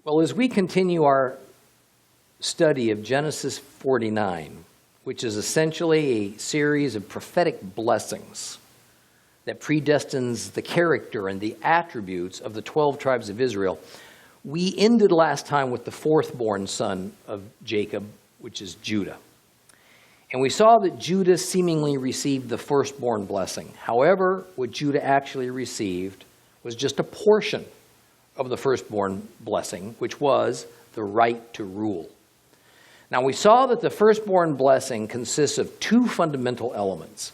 Well, as we continue our study of Genesis 49, which is essentially a series of prophetic blessings that predestines the character and the attributes of the 12 tribes of Israel, we ended last time with the fourth-born son of Jacob, which is Judah. And we saw that Judah seemingly received the firstborn blessing. However, what Judah actually received was just a portion of the firstborn blessing, which was the right to rule. Now, we saw that the firstborn blessing consists of two fundamental elements: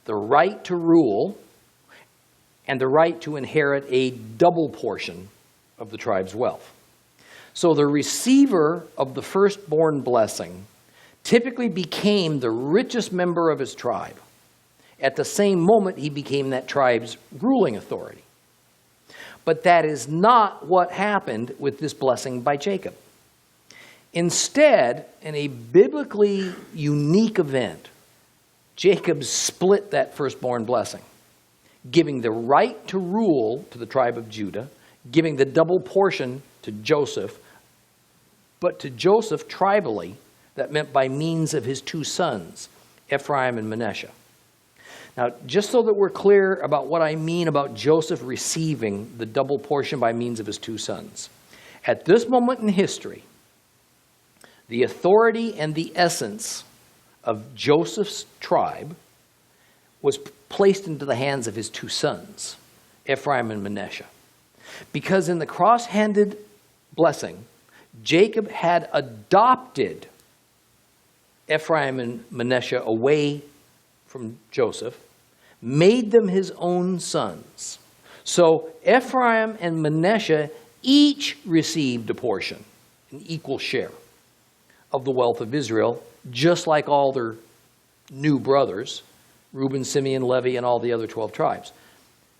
the right to rule and the right to inherit a double portion of the tribe's wealth. So the receiver of the firstborn blessing typically became the richest member of his tribe. At the same moment, he became that tribe's ruling authority. But that is not what happened with this blessing by Jacob. Instead, in a biblically unique event, Jacob split that firstborn blessing, giving the right to rule to the tribe of Judah, giving the double portion to Joseph, but to Joseph tribally, that meant by means of his two sons, Ephraim and Manasseh. Now, just so that we're clear about what I mean about Joseph receiving the double portion by means of his two sons, at this moment in history, the authority and the essence of Joseph's tribe was placed into the hands of his two sons, Ephraim and Manasseh. Because in the cross-handed blessing, Jacob had adopted Ephraim and Manasseh away from Joseph, made them his own sons. So Ephraim and Manasseh each received a portion, an equal share of the wealth of Israel, just like all their new brothers, Reuben, Simeon, Levi, and all the other 12 tribes.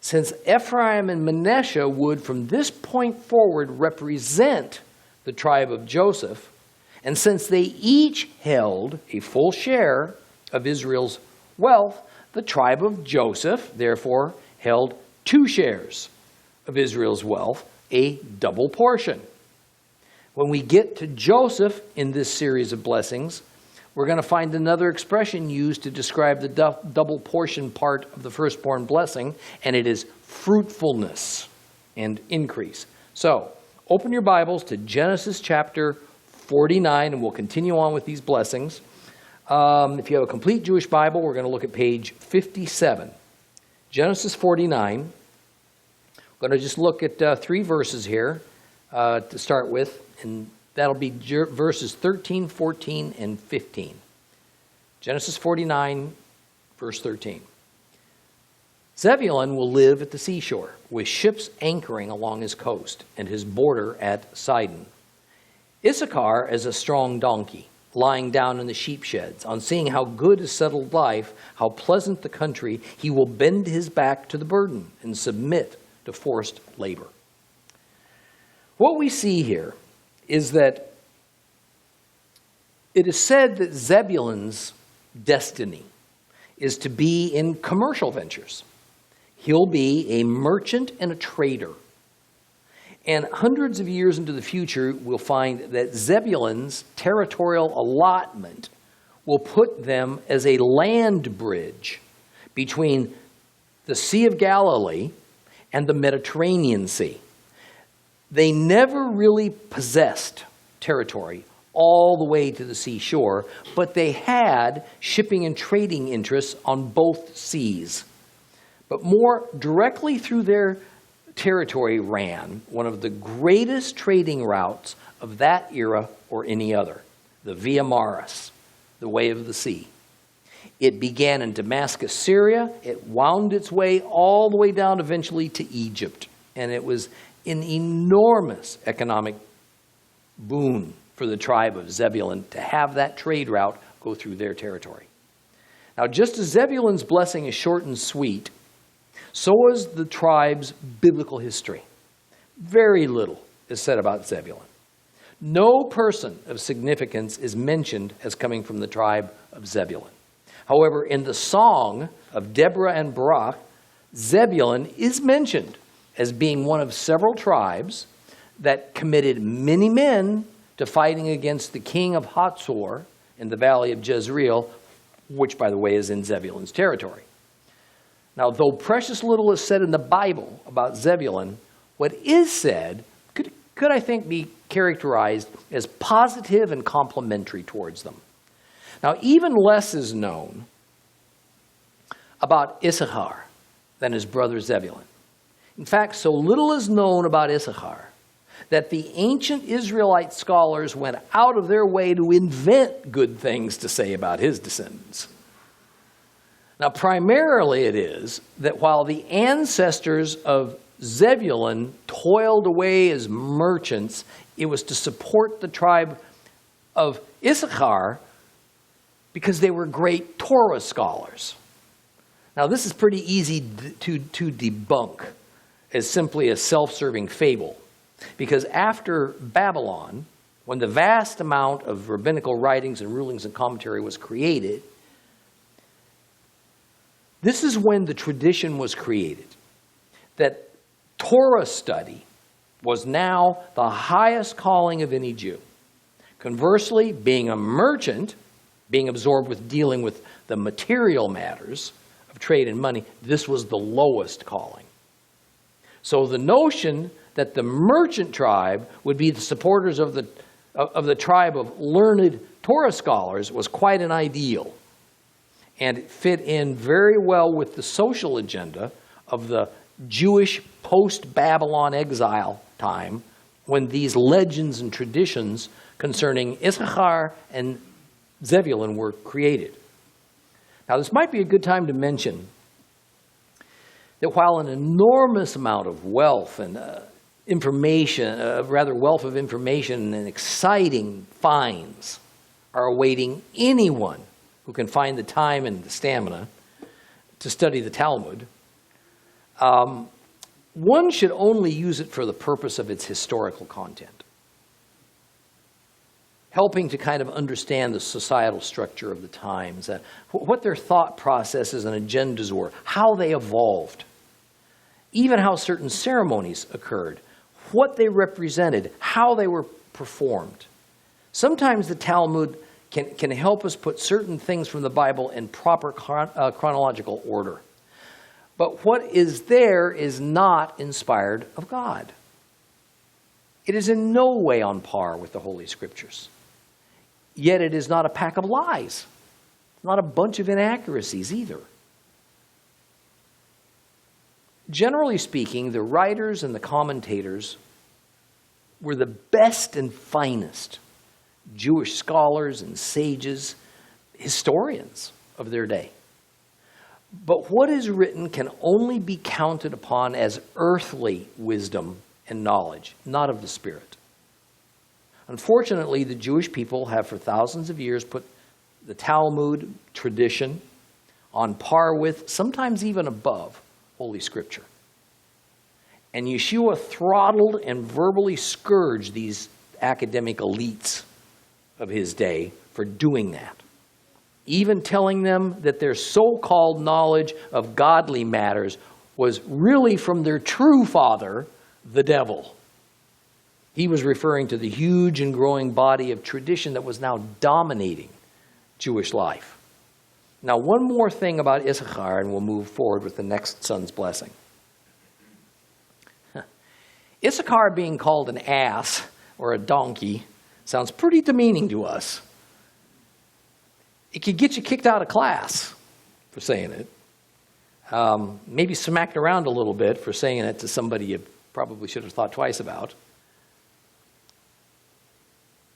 Since Ephraim and Manasseh would, from this point forward, represent the tribe of Joseph, and since they each held a full share of Israel's wealth, the tribe of Joseph, therefore, held two shares of Israel's wealth, a double portion. When we get to Joseph in this series of blessings, we're going to find another expression used to describe the double portion part of the firstborn blessing, and it is fruitfulness and increase. So, open your Bibles to Genesis chapter 49, and we'll continue on with these blessings. If you have a complete Jewish Bible, we're going to look at page 57. Genesis 49. We're going to just look at three verses here to start with, and that'll be verses 13, 14, and 15. Genesis 49, verse 13. Zebulun will live at the seashore, with ships anchoring along his coast and his border at Sidon. Issachar as a strong donkey, lying down in the sheep sheds. On seeing how good is settled life, how pleasant the country, he will bend his back to the burden and submit to forced labor. What we see here is that it is said that Zebulun's destiny is to be in commercial ventures. He'll be a merchant and a trader. And hundreds of years into the future, we'll find that Zebulun's territorial allotment will put them as a land bridge between the Sea of Galilee and the Mediterranean Sea. They never really possessed territory all the way to the seashore, but they had shipping and trading interests on both seas. But more directly through their territory ran one of the greatest trading routes of that era or any other, the Via Maris, the way of the sea. It began in Damascus, Syria. It wound its way all the way down eventually to Egypt. And it was an enormous economic boon for the tribe of Zebulun to have that trade route go through their territory. Now, just as Zebulun's blessing is short and sweet, so is the tribe's biblical history. Very little is said about Zebulun. No person of significance is mentioned as coming from the tribe of Zebulun. However, in the song of Deborah and Barak, Zebulun is mentioned as being one of several tribes that committed many men to fighting against the king of Hatzor in the valley of Jezreel, which, by the way, is in Zebulun's territory. Now, though precious little is said in the Bible about Zebulun, what is said could I think, be characterized as positive and complimentary towards them. Now, even less is known about Issachar than his brother Zebulun. In fact, so little is known about Issachar that the ancient Israelite scholars went out of their way to invent good things to say about his descendants. Now, primarily it is that while the ancestors of Zebulun toiled away as merchants, it was to support the tribe of Issachar because they were great Torah scholars. Now, this is pretty easy to debunk as simply a self-serving fable, because after Babylon, when the vast amount of rabbinical writings and rulings and commentary was created, this is when the tradition was created that Torah study was now the highest calling of any Jew. Conversely, being a merchant, being absorbed with dealing with the material matters of trade and money, this was the lowest calling. So the notion that the merchant tribe would be the supporters of the tribe of learned Torah scholars was quite an ideal. And it fit in very well with the social agenda of the Jewish post-Babylon exile time, when these legends and traditions concerning Issachar and Zebulun were created. Now, this might be a good time to mention that while an enormous amount of wealth and wealth of information and exciting finds are awaiting anyone who can find the time and the stamina to study the Talmud, one should only use it for the purpose of its historical content, helping to kind of understand the societal structure of the times, what their thought processes and agendas were, how they evolved, even how certain ceremonies occurred, what they represented, how they were performed. Sometimes the Talmud can help us put certain things from the Bible in proper chronological order. But what is there is not inspired of God. It is in no way on par with the Holy Scriptures. Yet it is not a pack of lies, not a bunch of inaccuracies either. Generally speaking, the writers and the commentators were the best and finest Jewish scholars and sages, historians of their day. But what is written can only be counted upon as earthly wisdom and knowledge, not of the Spirit. Unfortunately, the Jewish people have for thousands of years put the Talmud tradition on par with, sometimes even above, Holy Scripture. And Yeshua throttled and verbally scourged these academic elites of his day for doing that, even telling them that their so-called knowledge of godly matters was really from their true father, the devil. He was referring to the huge and growing body of tradition that was now dominating Jewish life. Now, one more thing about Issachar, and we'll move forward with the next son's blessing. Issachar being called an ass or a donkey sounds pretty demeaning to us. It could get you kicked out of class for saying it. Maybe smacked around a little bit for saying it to somebody you probably should have thought twice about.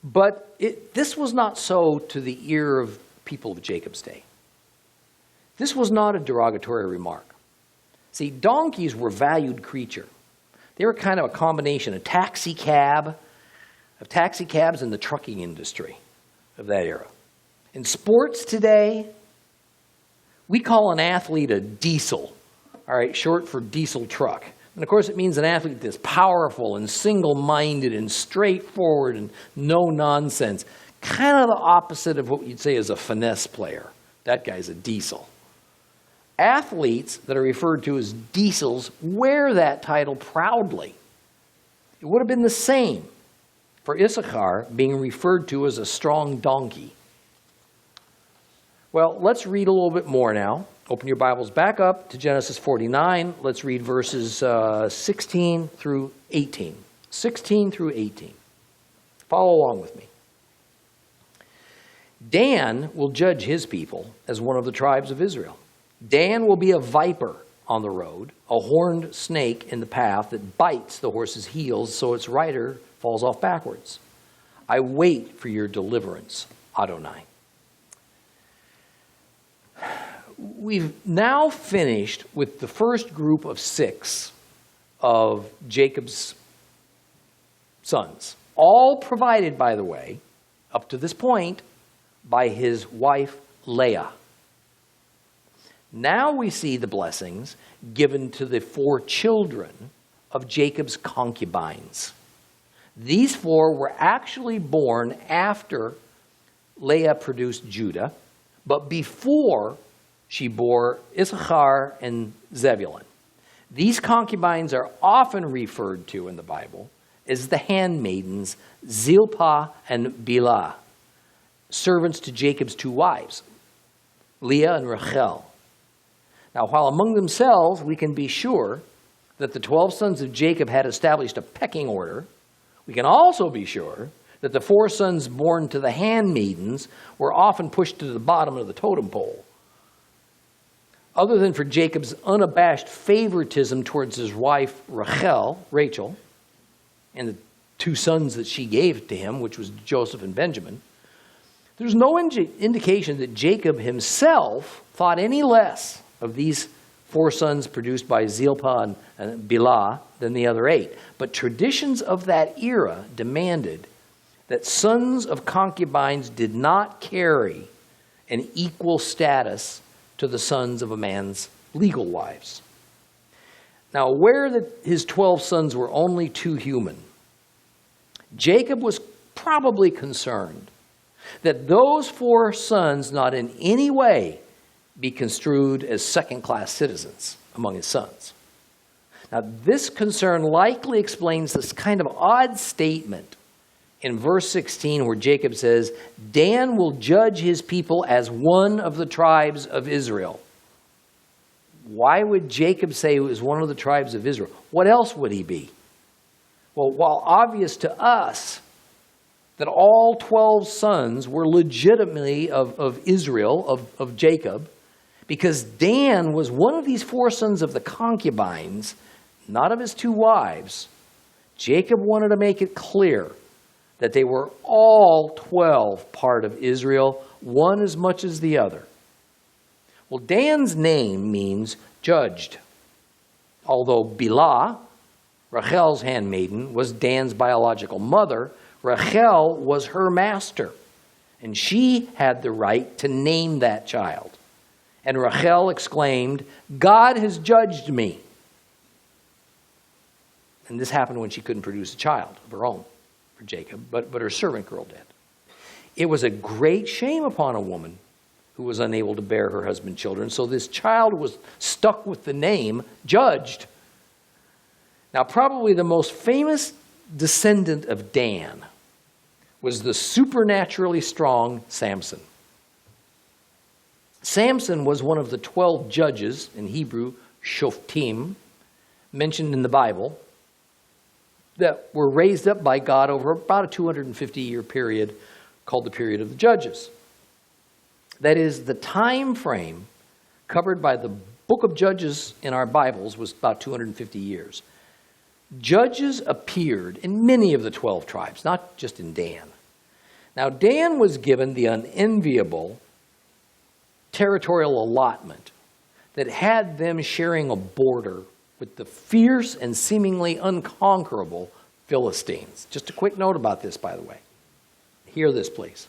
But this was not so to the ear of people of Jacob's day. This was not a derogatory remark. See, donkeys were valued creature. They were kind of a combination of taxicabs in the trucking industry of that era. In sports today, we call an athlete a diesel, all right, short for diesel truck. And of course, it means an athlete that's powerful and single-minded and straightforward and no nonsense. Kind of the opposite of what you'd say is a finesse player. That guy's a diesel. Athletes that are referred to as diesels wear that title proudly. It would have been the same for Issachar being referred to as a strong donkey. Well, let's read a little bit more now. Open your Bibles back up to Genesis 49. Let's read verses 16 through 18. 16 through 18. Follow along with me. Dan will judge his people as one of the tribes of Israel. Dan will be a viper on the road, a horned snake in the path that bites the horse's heels so its rider falls off backwards. I wait for your deliverance, Adonai. We've now finished with the first group of 6 of Jacob's sons, all provided, by the way, up to this point, by his wife Leah. Now we see the blessings given to the 4 children of Jacob's concubines. These 4 were actually born after Leah produced Judah, but before she bore Issachar and Zebulun. These concubines are often referred to in the Bible as the handmaidens Zilpah and Bilhah, servants to Jacob's 2 wives, Leah and Rachel. Now, while among themselves we can be sure that the 12 sons of Jacob had established a pecking order, we can also be sure that the 4 sons born to the handmaidens were often pushed to the bottom of the totem pole. Other than for Jacob's unabashed favoritism towards his wife Rachel, and the 2 sons that she gave to him, which was Joseph and Benjamin, there's no indication that Jacob himself thought any less of these 4 sons produced by Zilpah and Bilhah than the other 8. But traditions of that era demanded that sons of concubines did not carry an equal status to the sons of a man's legal wives. Now, aware that his 12 sons were only 2 human, Jacob was probably concerned that those 4 sons not in any way be construed as second-class citizens among his sons. Now, this concern likely explains this kind of odd statement in verse 16 where Jacob says, Dan will judge his people as one of the tribes of Israel. Why would Jacob say he was one of the tribes of Israel? What else would he be? Well, while obvious to us that all 12 sons were legitimately of Israel, of Jacob, because Dan was one of these 4 sons of the concubines, not of his 2 wives, Jacob wanted to make it clear that they were all 12 part of Israel, one as much as the other. Well, Dan's name means judged, although Bilhah, Rachel's handmaiden, was Dan's biological mother. Rachel was her master, and she had the right to name that child. And Rachel exclaimed, God has judged me. And this happened when she couldn't produce a child of her own for Jacob, but her servant girl did. It was a great shame upon a woman who was unable to bear her husband's children, so this child was stuck with the name judged. Now, probably the most famous descendant of Dan was the supernaturally strong Samson. Samson was one of the 12 judges, in Hebrew, shoftim, mentioned in the Bible, that were raised up by God over about a 250-year period called the period of the Judges. That is, the time frame covered by the book of Judges in our Bibles was about 250 years. Judges appeared in many of the 12 tribes, not just in Dan. Now, Dan was given the unenviable territorial allotment that had them sharing a border with the fierce and seemingly unconquerable Philistines. Just a quick note about this, by the way. Hear this, please.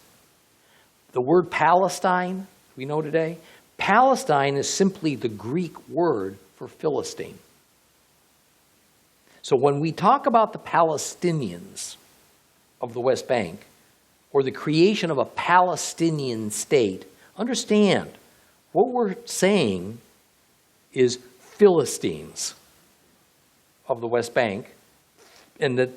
The word Palestine, we know today, Palestine is simply the Greek word for Philistine. So when we talk about the Palestinians of the West Bank, or the creation of a Palestinian state, understand what we're saying is Philistines of the West Bank, and that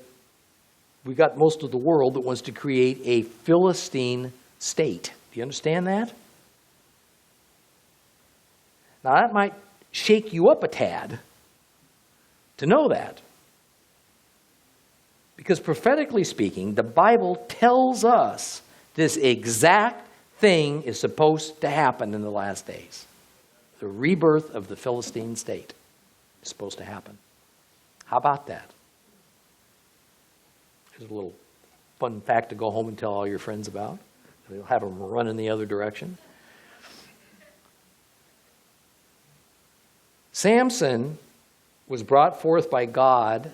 We got most of the world that wants to create a Philistine state. Do you understand that? Now that might shake you up a tad to know that. Because prophetically speaking, the Bible tells us this exact thing is supposed to happen in the last days. The rebirth of the Philistine state is supposed to happen. How about that? Here's a little fun fact to go home and tell all your friends about. You'll have them run in the other direction. Samson was brought forth by God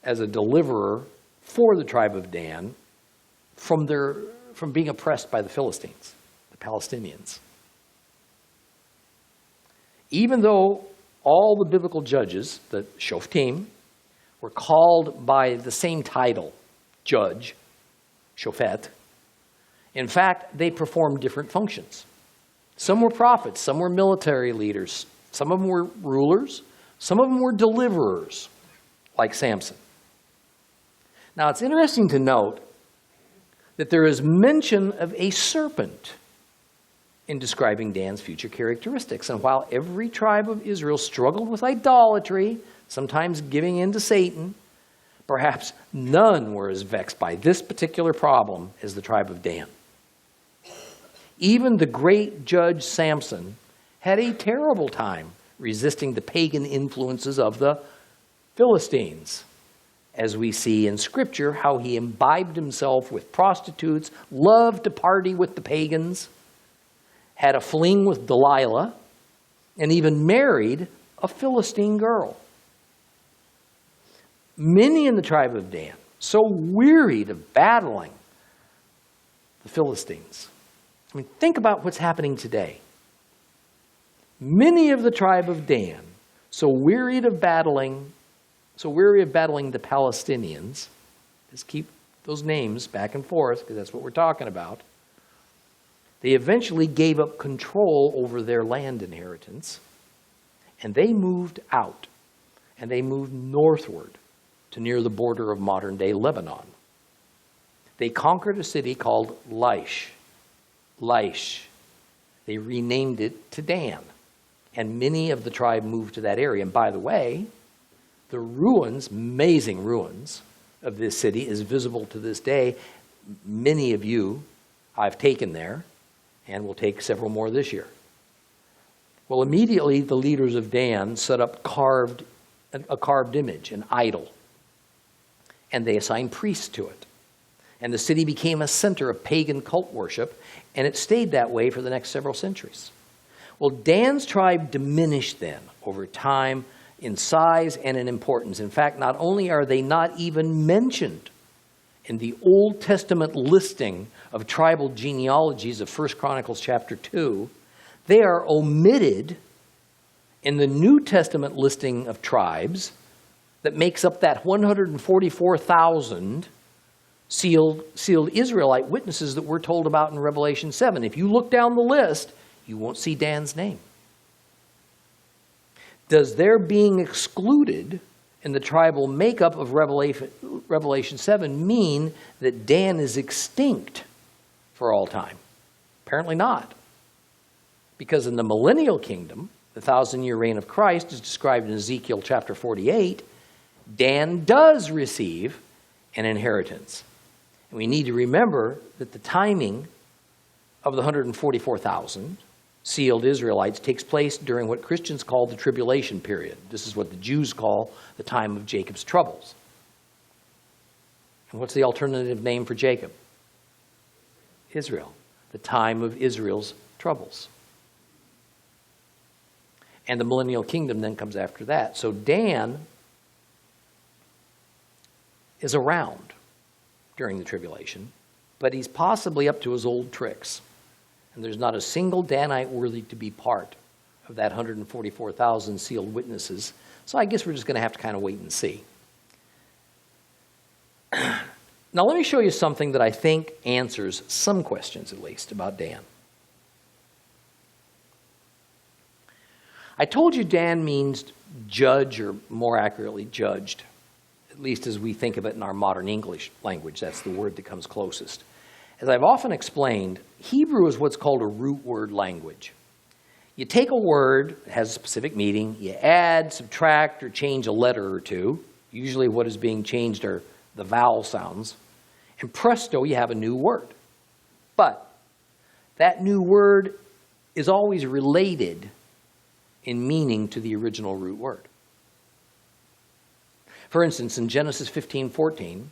as a deliverer for the tribe of Dan from being oppressed by the Philistines, the Palestinians. Even though all the biblical judges, the Shoftim, were called by the same title, judge, Shofet, in fact, they performed different functions. Some were prophets, some were military leaders, some of them were rulers, some of them were deliverers, like Samson. Now, it's interesting to note that there is mention of a serpent in describing Dan's future characteristics. And while every tribe of Israel struggled with idolatry, sometimes giving in to Satan, perhaps none were as vexed by this particular problem as the tribe of Dan. Even the great judge Samson had a terrible time resisting the pagan influences of the Philistines, as we see in Scripture how he imbibed himself with prostitutes, loved to party with the pagans, had a fling with Delilah, and even married a Philistine girl. Many in the tribe of Dan, so wearied of battling the Philistines. I mean, think about what's happening today. Many of the tribe of Dan, so weary of battling the Palestinians, just keep those names back and forth because that's what we're talking about. They eventually gave up control over their land inheritance, and they moved out, and they moved northward to near the border of modern-day Lebanon. They conquered a city called Laish. They renamed it to Dan, and many of the tribe moved to that area. And by the way, the ruins, amazing ruins of this city is visible to this day. Many of you I've taken there, and will take several more this year. Well, immediately the leaders of Dan set up a carved image, an idol, and they assigned priests to it. And the city became a center of pagan cult worship, and it stayed that way for the next several centuries. Well, Dan's tribe diminished then over time in size and in importance. In fact, not only are they not even mentioned in the Old Testament listing of tribal genealogies of 1 Chronicles chapter 2, they are omitted in the New Testament listing of tribes that makes up that 144,000 sealed Israelite witnesses that we're told about in Revelation 7. If you look down the list, you won't see Dan's name. Does their being excluded in the tribal makeup of Revelation 7 mean that Dan is extinct for all time? Apparently not. Because in the millennial kingdom, the 1,000-year reign of Christ is described in Ezekiel chapter 48, Dan does receive an inheritance. And we need to remember that the timing of the 144,000 sealed Israelites takes place during what Christians call the tribulation period. This is what the Jews call the time of Jacob's troubles. And what's the alternative name for Jacob? Israel. The time of Israel's troubles. And the millennial kingdom then comes after that. So Dan is around during the tribulation, but he's possibly up to his old tricks. And there's not a single Danite worthy to be part of that 144,000 sealed witnesses. So I guess we're just going to have to kind of wait and see. Now let me show you something that I think answers some questions, at least, about Dan. I told you Dan means judge, or more accurately, judged. at least as we think of it in our modern English language. That's the word that comes closest. As I've often explained, Hebrew is what's called a root word language. You take a word, it has a specific meaning, you add, subtract, or change a letter or two. Usually what is being changed are the vowel sounds. And presto, you have a new word. But that new word is always related in meaning to the original root word. For instance, in Genesis 15:14,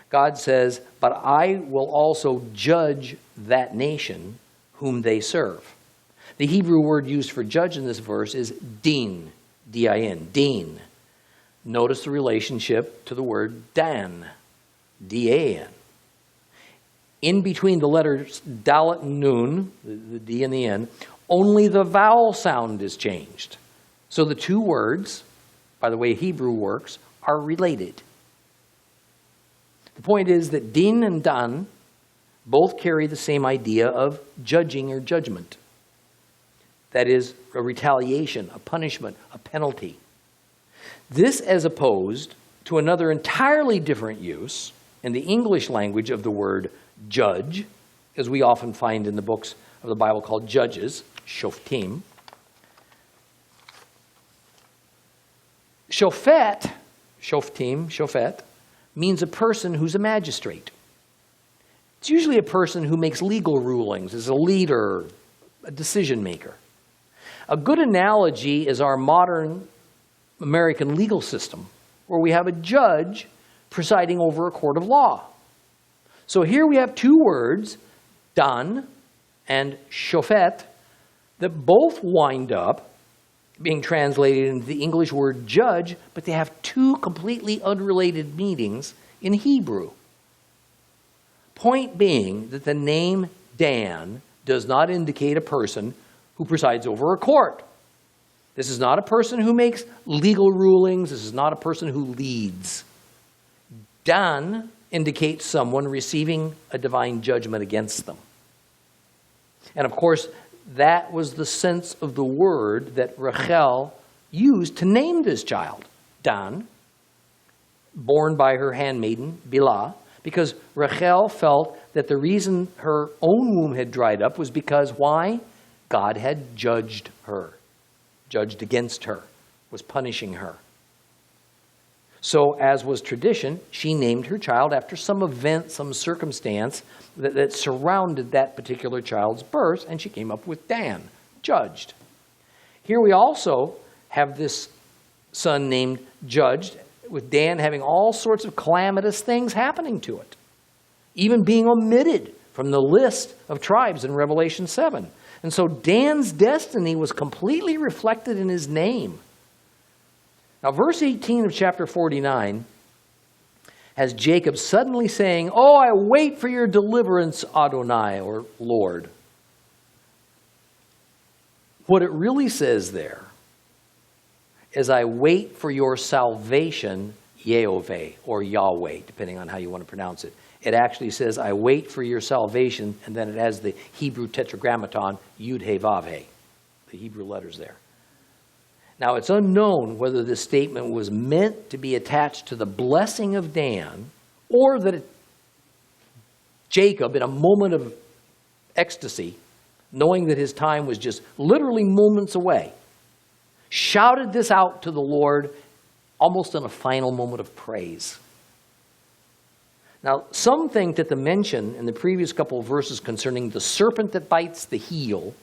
God says, "But I will also judge that nation whom they serve." The Hebrew word used for judge in this verse is din, D-I-N, din. Notice the relationship to the word dan, D-A-N. In between the letters dalet and nun, the D and the N, only the vowel sound is changed. So the two words, by the way Hebrew works, are related. The point is that din and dan both carry the same idea of judging or judgment. That is, a retaliation, a punishment, a penalty. This as opposed to another entirely different use in the English language of the word judge, as we often find in the books of the Bible called Judges, shoftim. Shofet, shoftim, shofet, means a person who's a magistrate. It's usually a person who makes legal rulings, is a leader, a decision maker. A good analogy is our modern American legal system, where we have a judge presiding over a court of law. So here we have two words, dan and shofet, that both wind up being translated into the English word judge, but they have two completely unrelated meanings in Hebrew. Point being that the name Dan does not indicate a person who presides over a court. This is not a person who makes legal rulings. This is not a person who leads. Dan indicates someone receiving a divine judgment against them. And of course, that was the sense of the word that Rachel used to name this child, Dan, born by her handmaiden, Bilhah, because Rachel felt that the reason her own womb had dried up was because why? God had judged her, judged against her, was punishing her. So, as was tradition, she named her child after some event, some circumstance that surrounded that particular child's birth, and she came up with Dan, judged. Here we also have this son named Judged, with Dan having all sorts of calamitous things happening to it, even being omitted from the list of tribes in Revelation 7. And so Dan's destiny was completely reflected in his name. Now, verse 18 of chapter 49 has Jacob suddenly saying, "Oh, I wait for your deliverance, Adonai," or Lord. What it really says there is, "I wait for your salvation, Yehovah," or Yahweh, depending on how you want to pronounce it. It actually says, "I wait for your salvation," and then it has the Hebrew tetragrammaton, Yud-He-Vav-He, the Hebrew letters there. Now, it's unknown whether this statement was meant to be attached to the blessing of Dan, or that Jacob, in a moment of ecstasy, knowing that his time was just literally moments away, shouted this out to the Lord almost in a final moment of praise. Now, some think that the mention in the previous couple of verses concerning the serpent that bites the heel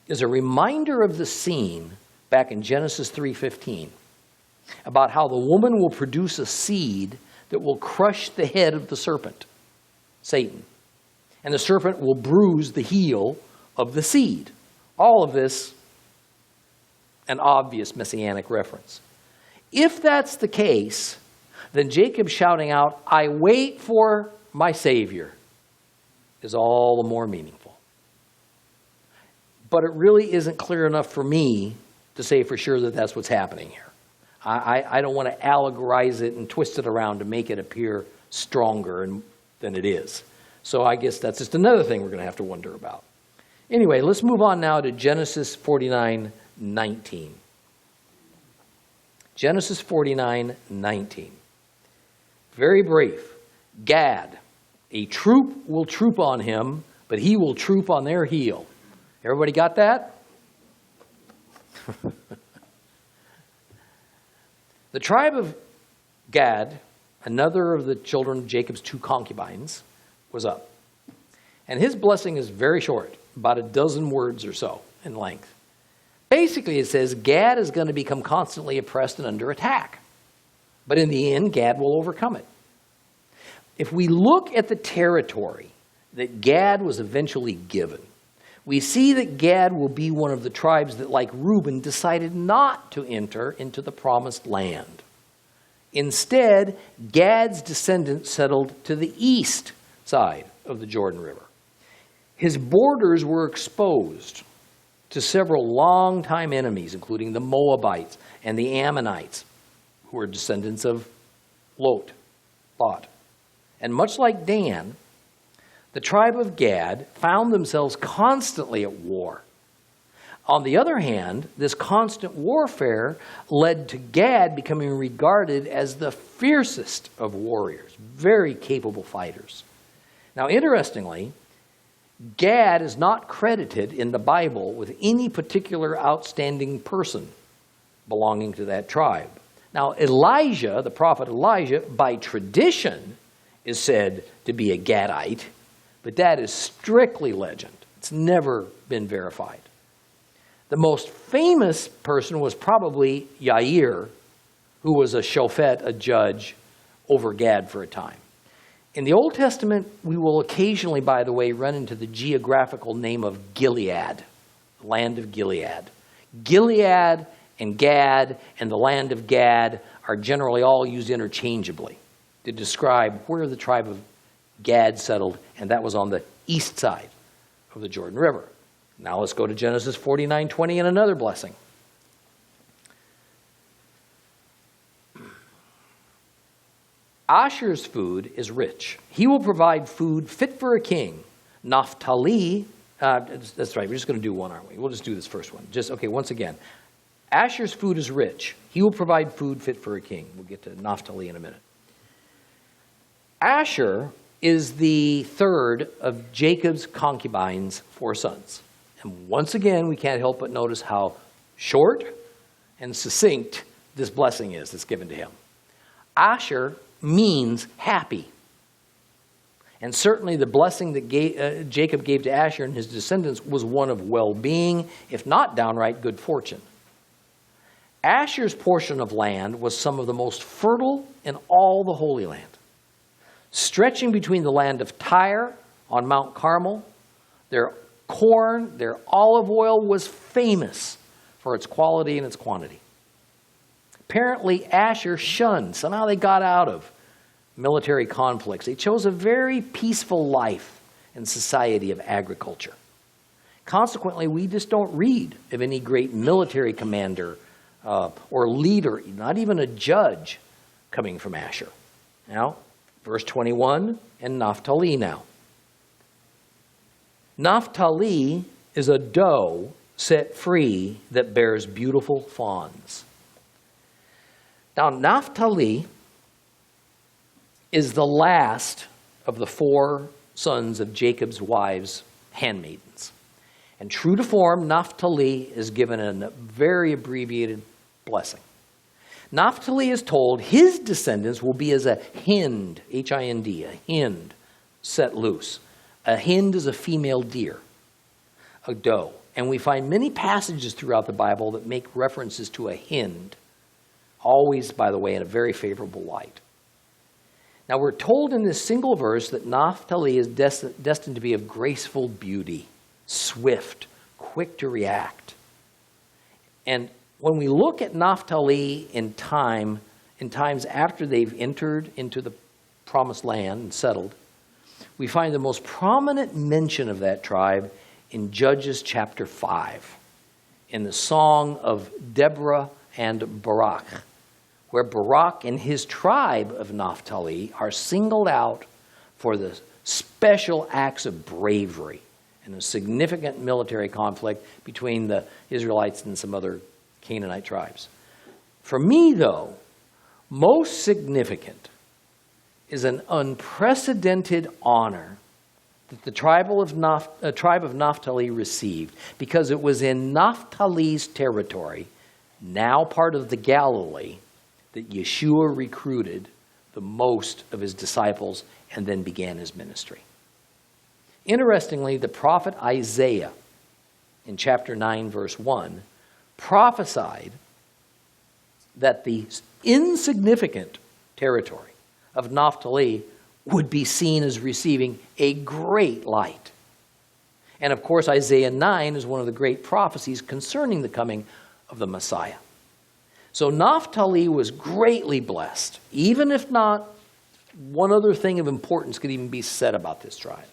is a reminder of the scene back in Genesis 3:15 about how the woman will produce a seed that will crush the head of the serpent, Satan, and the serpent will bruise the heel of the seed. All of this an obvious messianic reference. If that's the case, then Jacob shouting out, "I wait for my Savior," is all the more meaningful. But it really isn't clear enough for me to say for sure that that's what's happening here. I don't want to allegorize it and twist it around to make it appear stronger than it is. So I guess that's just another thing we're going to have to wonder about. Anyway, let's move on now to Genesis 49:19. Genesis 49:19. Very brief. Gad, a troop will troop on him, but he will troop on their heel. Everybody got that? The tribe of Gad, another of the children of Jacob's 2 concubines, was up. And his blessing is very short, about a dozen words or so in length. Basically, it says Gad is going to become constantly oppressed and under attack. But in the end, Gad will overcome it. If we look at the territory that Gad was eventually given, we see that Gad will be one of the tribes that, like Reuben, decided not to enter into the promised land. Instead, Gad's descendants settled to the east side of the Jordan River. His borders were exposed to several longtime enemies, including the Moabites and the Ammonites, who were descendants of Lot. And much like Dan, the tribe of Gad found themselves constantly at war. On the other hand, this constant warfare led to Gad becoming regarded as the fiercest of warriors, very capable fighters. Now, interestingly, Gad is not credited in the Bible with any particular outstanding person belonging to that tribe. Now, Elijah, the prophet Elijah, by tradition is said to be a Gadite, but that is strictly legend. It's never been verified. The most famous person was probably Yair, who was a shofet, a judge, over Gad for a time. In the Old Testament, we will occasionally, by the way, run into the geographical name of Gilead, the land of Gilead. Gilead and Gad and the land of Gad are generally all used interchangeably to describe where the tribe of Gad settled, and that was on the east side of the Jordan River. Now let's go to Genesis 49:20 and another blessing. Asher's food is rich. He will provide food fit for a king. Naphtali, that's right, we're just going to do one, aren't we? We'll just do this first one. Once again. Asher's food is rich. He will provide food fit for a king. We'll get to Naphtali in a minute. Asher is the third of Jacob's concubines' 4 sons. And once again, we can't help but notice how short and succinct this blessing is that's given to him. Asher means happy. And certainly the blessing that Jacob gave to Asher and his descendants was one of well-being, if not downright good fortune. Asher's portion of land was some of the most fertile in all the Holy Land. Stretching between the land of Tyre on Mount Carmel, their corn, their olive oil was famous for its quality and its quantity. Apparently, Asher shunned, somehow they got out of military conflicts. They chose a very peaceful life and society of agriculture. Consequently, we just don't read of any great military commander or leader, not even a judge, coming from Asher. Now, verse 21, and Naphtali now. Naphtali is a doe set free that bears beautiful fawns. Now, Naphtali is the last of the 4 sons of Jacob's wives' handmaidens. And true to form, Naphtali is given a very abbreviated blessing. Naphtali is told his descendants will be as a hind, H-I-N-D, a hind set loose. A hind is a female deer, a doe. And we find many passages throughout the Bible that make references to a hind, always, by the way, in a very favorable light. Now, we're told in this single verse that Naphtali is destined to be of graceful beauty, swift, quick to react. And when we look at Naphtali in times after they've entered into the promised land and settled, we find the most prominent mention of that tribe in Judges chapter 5, in the song of Deborah and Barak, where Barak and his tribe of Naphtali are singled out for the special acts of bravery in a significant military conflict between the Israelites and some other Canaanite tribes. For me, though, most significant is an unprecedented honor that the tribe of Naphtali received, because it was in Naphtali's territory, now part of the Galilee, that Yeshua recruited the most of his disciples and then began his ministry. Interestingly, the prophet Isaiah, in chapter 9, verse 1, prophesied that the insignificant territory of Naphtali would be seen as receiving a great light. And of course, Isaiah 9 is one of the great prophecies concerning the coming of the Messiah. So Naphtali was greatly blessed, even if not one other thing of importance could even be said about this tribe.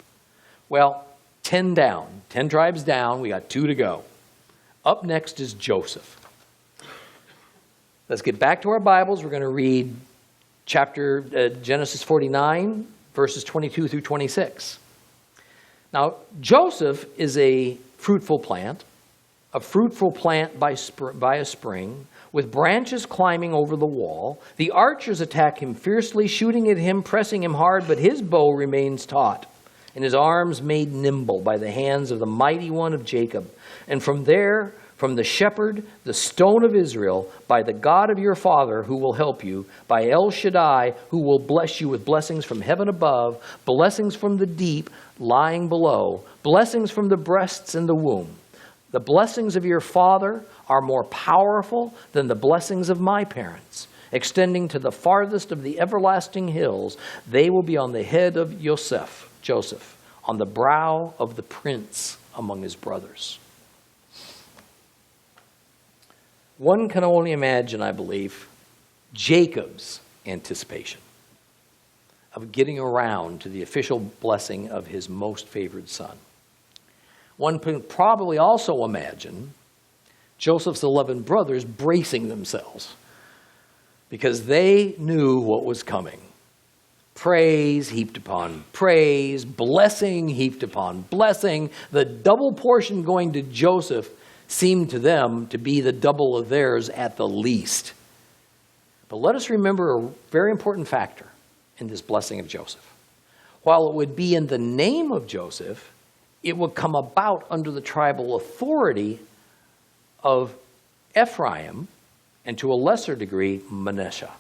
Well, 10 down, 10 tribes down, we got 2 to go. Up next is Joseph. Let's get back to our Bibles. We're going to read Genesis 49, verses 22 through 26. Now, Joseph is a fruitful plant by a spring, with branches climbing over the wall. The archers attack him fiercely, shooting at him, pressing him hard, but his bow remains taut, and his arms made nimble by the hands of the mighty one of Jacob. And from there, from the shepherd, the stone of Israel, by the God of your father who will help you, by El Shaddai who will bless you with blessings from heaven above, blessings from the deep lying below, blessings from the breasts and the womb. The blessings of your father are more powerful than the blessings of my parents, extending to the farthest of the everlasting hills. They will be on the head of Joseph, on the brow of the prince among his brothers. One can only imagine, I believe, Jacob's anticipation of getting around to the official blessing of his most favored son. One can probably also imagine Joseph's 11 brothers bracing themselves because they knew what was coming. Praise heaped upon praise, blessing heaped upon blessing. The double portion going to Joseph seemed to them to be the double of theirs at the least. But let us remember a very important factor in this blessing of Joseph. While it would be in the name of Joseph, it would come about under the tribal authority of Ephraim and to a lesser degree, Manasseh.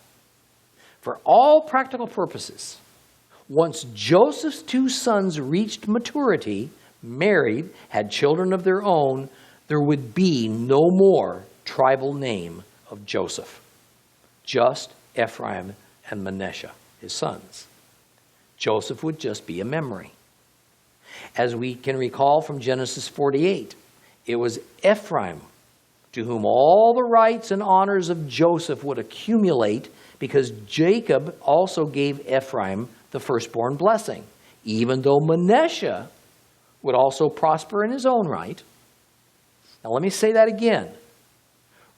For all practical purposes, once Joseph's 2 sons reached maturity, married, had children of their own, there would be no more tribal name of Joseph, just Ephraim and Manasseh, his sons. Joseph would just be a memory. As we can recall from Genesis 48, it was Ephraim to whom all the rights and honors of Joseph would accumulate, because Jacob also gave Ephraim the firstborn blessing, even though Manasseh would also prosper in his own right. Now let me say that again.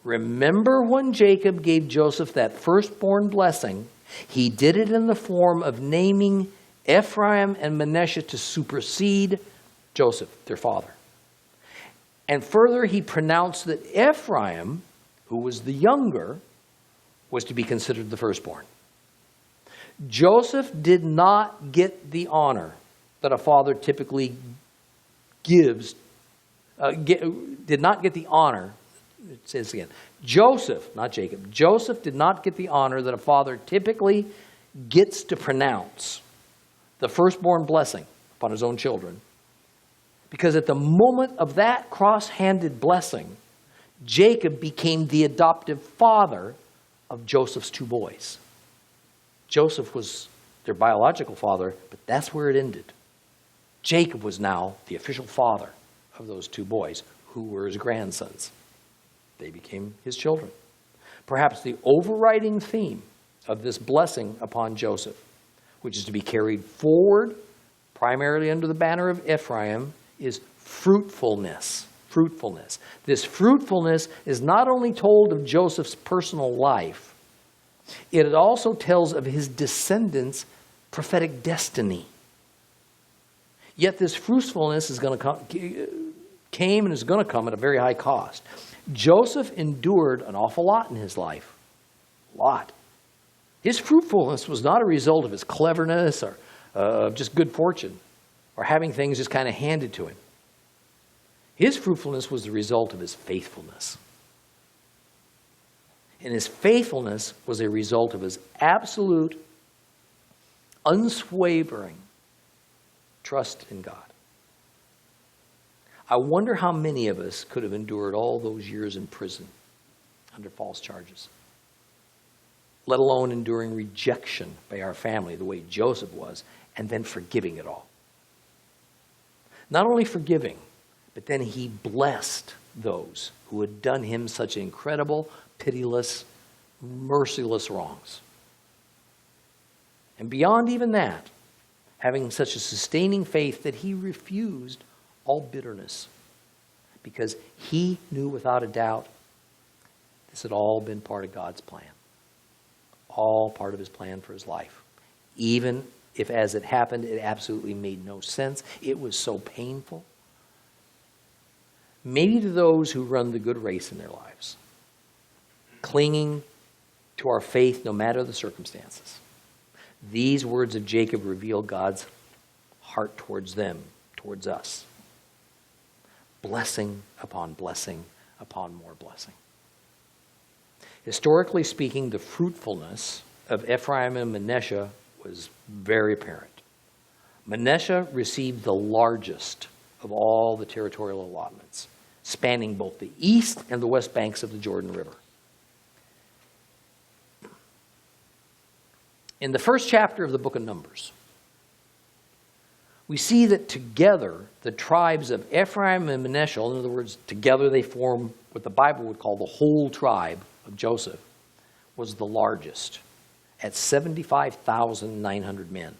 Remember when Jacob gave Joseph that firstborn blessing, he did it in the form of naming Ephraim and Manasseh to supersede Joseph, their father. And further, he pronounced that Ephraim, who was the younger, was to be considered the firstborn. Joseph did not get the honor that a father typically gives, did not get the honor, it says again, Joseph, not Jacob, Joseph did not get the honor that a father typically gets to pronounce the firstborn blessing upon his own children. Because at the moment of that cross-handed blessing, Jacob became the adoptive father of Joseph's 2 boys. Joseph was their biological father, but that's where it ended. Jacob was now the official father of those 2 boys, who were his grandsons. They became his children. Perhaps the overriding theme of this blessing upon Joseph, which is to be carried forward primarily under the banner of Ephraim, is fruitfulness. Fruitfulness. This fruitfulness is not only told of Joseph's personal life, it also tells of his descendants' prophetic destiny. Yet this fruitfulness is going to came and is going to come at a very high cost. Joseph endured an awful lot in his life. A lot. His fruitfulness was not a result of his cleverness or of just good fortune or having things just kind of handed to him. His fruitfulness was the result of his faithfulness. And his faithfulness was a result of his absolute, unswavering trust in God. I wonder how many of us could have endured all those years in prison under false charges, let alone enduring rejection by our family the way Joseph was, and then forgiving it all. Not only forgiving, but then he blessed those who had done him such incredible, pitiless, merciless wrongs. And beyond even that, having such a sustaining faith that he refused all bitterness, because he knew without a doubt this had all been part of God's plan, all part of his plan for his life. Even if as it happened, it absolutely made no sense, it was so painful. Maybe to those who run the good race in their lives, clinging to our faith no matter the circumstances, these words of Jacob reveal God's heart towards them, towards us. Blessing upon more blessing. Historically speaking, the fruitfulness of Ephraim and Manasseh was very apparent. Manasseh received the largest of all the territorial allotments, spanning both the east and the west banks of the Jordan River. In the first chapter of the book of Numbers, we see that together the tribes of Ephraim and Manasseh, in other words, together they form what the Bible would call the whole tribe of Joseph, was the largest at 75,900 men.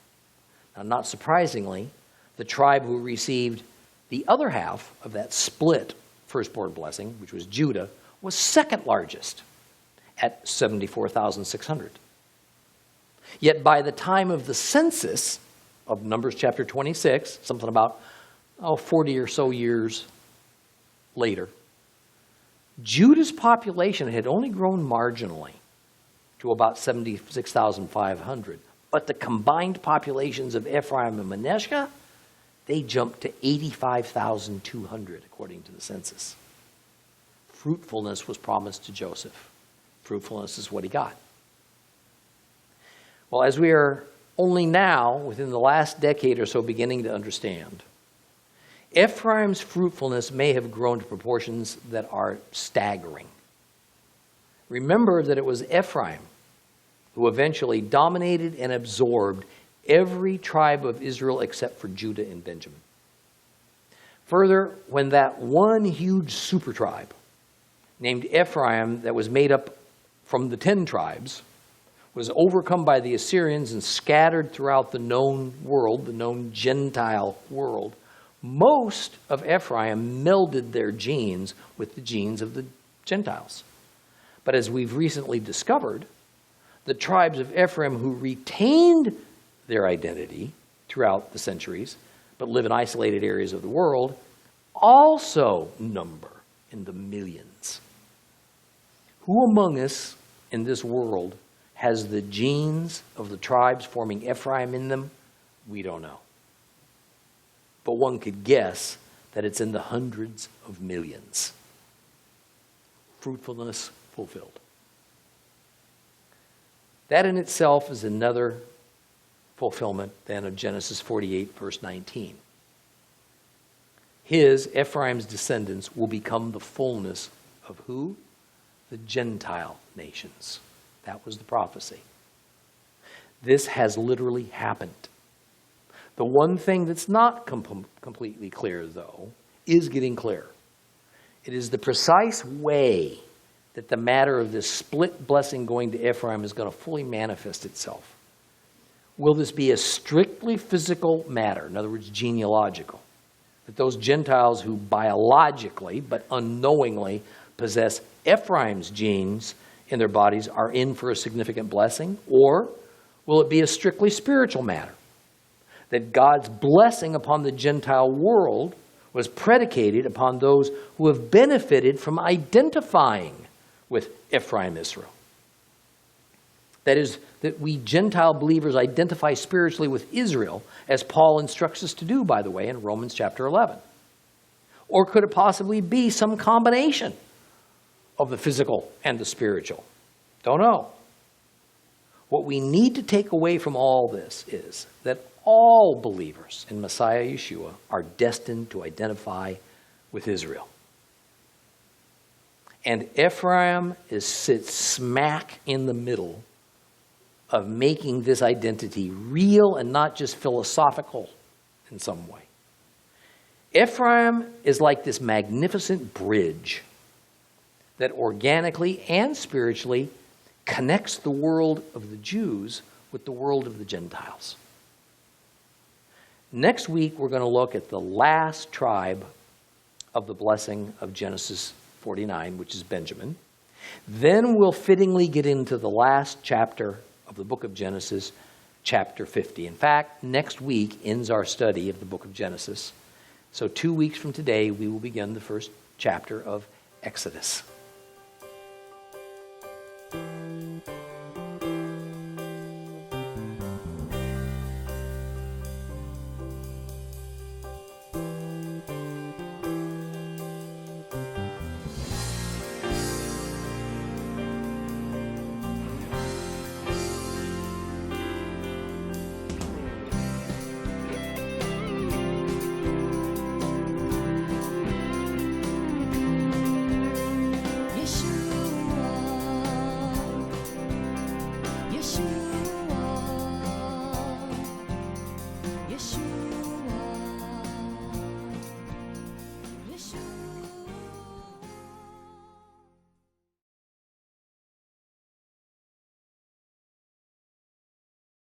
Now, not surprisingly, the tribe who received the other half of that split firstborn blessing, which was Judah, was second largest at 74,600. Yet by the time of the census of Numbers chapter 26, something about 40 or so years later, Judah's population had only grown marginally to about 76,500. But the combined populations of Ephraim and Manasseh, they jumped to 85,200 according to the census. Fruitfulness was promised to Joseph. Fruitfulness is what he got. Well, as we are only now, within the last decade or so, beginning to understand, Ephraim's fruitfulness may have grown to proportions that are staggering. Remember that it was Ephraim who eventually dominated and absorbed every tribe of Israel except for Judah and Benjamin. Further, when that one huge super tribe named Ephraim that was made up from the 10 tribes was overcome by the Assyrians and scattered throughout the known world, the known Gentile world, most of Ephraim melded their genes with the genes of the Gentiles. But as we've recently discovered, the tribes of Ephraim who retained their identity throughout the centuries, but live in isolated areas of the world, also number in the millions. Who among us in this world has the genes of the tribes forming Ephraim in them? We don't know. But one could guess that it's in the hundreds of millions. Fruitfulness fulfilled. That in itself is another fulfillment then of Genesis 48, verse 19. Ephraim's descendants, will become the fullness of who? The Gentile nations. That was the prophecy. This has literally happened. The one thing that's not completely clear, though, is getting clear. It is the precise way that the matter of this split blessing going to Ephraim is going to fully manifest itself. Will this be a strictly physical matter, in other words, genealogical, that those Gentiles who biologically but unknowingly possess Ephraim's genes in their bodies are in for a significant blessing? Or will it be a strictly spiritual matter, that God's blessing upon the Gentile world was predicated upon those who have benefited from identifying with Ephraim Israel? That is, that we Gentile believers identify spiritually with Israel, as Paul instructs us to do, by the way, in Romans chapter 11? Or could it possibly be some combination of the physical and the spiritual? Don't know. What we need to take away from all this is that all believers in Messiah Yeshua are destined to identify with Israel. And Ephraim sits smack in the middle of making this identity real and not just philosophical in some way. Ephraim is like this magnificent bridge that organically and spiritually connects the world of the Jews with the world of the Gentiles. Next week, we're going to look at the last tribe of the blessing of Genesis 49, which is Benjamin. Then we'll fittingly get into the last chapter of the book of Genesis, chapter 50. In fact, next week ends our study of the book of Genesis. So 2 weeks from today, we will begin the first chapter of Exodus.